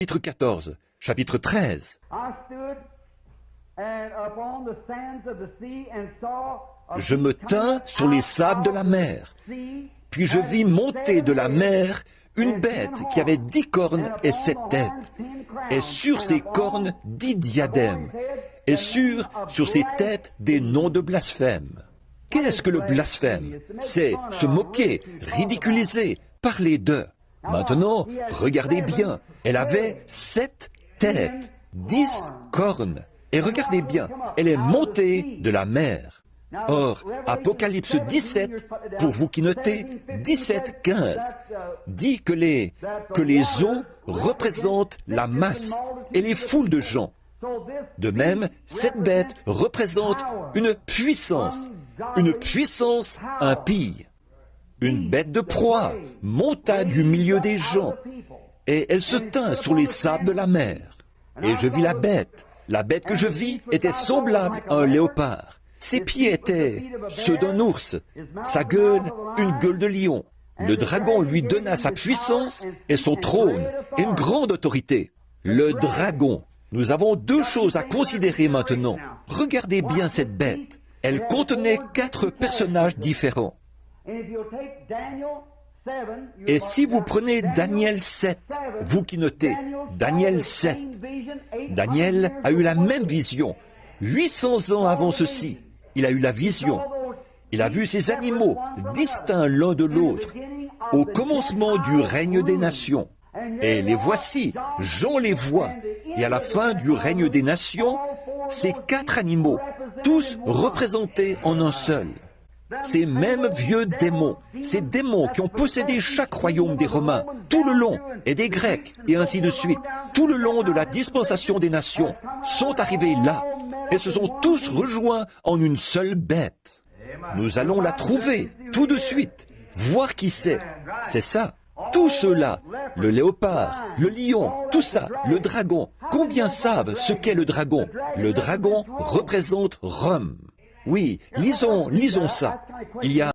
Chapitre 14, chapitre 13. Je me tins sur les sables de la mer, puis je vis monter de la mer une bête qui avait 10 cornes et 7 têtes, et sur ses cornes 10 diadèmes, et sur ses têtes des noms de blasphème. Qu'est-ce que le blasphème? C'est se moquer, ridiculiser, parler d'eux. Maintenant, regardez bien, elle avait 7 têtes, 10 cornes, et regardez bien, elle est montée de la mer. Or, Apocalypse 17, pour vous qui notez, 17-15, dit que les eaux représentent la masse et les foules de gens. De même, cette bête représente une puissance impie. Une bête de proie monta du milieu des gens, et elle se tint sur les sables de la mer. Et je vis la bête que je vis était semblable à un léopard. Ses pieds étaient ceux d'un ours, sa gueule, une gueule de lion. Le dragon lui donna sa puissance et son trône et une grande autorité. Le dragon. Nous avons 2 choses à considérer maintenant. Regardez bien cette bête. Elle contenait 4 personnages différents. Et si vous prenez Daniel 7, vous qui notez, Daniel 7, Daniel a eu la même vision. 800 ans avant ceci, il a eu la vision. Il a vu ces animaux distincts l'un de l'autre au commencement du règne des nations. Et les voici, Jean les voit. Et à la fin du règne des nations, ces 4 animaux, tous représentés en un seul. Ces mêmes vieux démons, ces démons qui ont possédé chaque royaume des Romains, tout le long, et des Grecs, et ainsi de suite, tout le long de la dispensation des nations, sont arrivés là, et se sont tous rejoints en une seule bête. Nous allons la trouver, tout de suite, voir qui c'est. C'est ça. Tous ceux-là, le léopard, le lion, tout ça, le dragon. Combien savent ce qu'est le dragon? Le dragon représente Rome. Oui, lisons ça. Il y a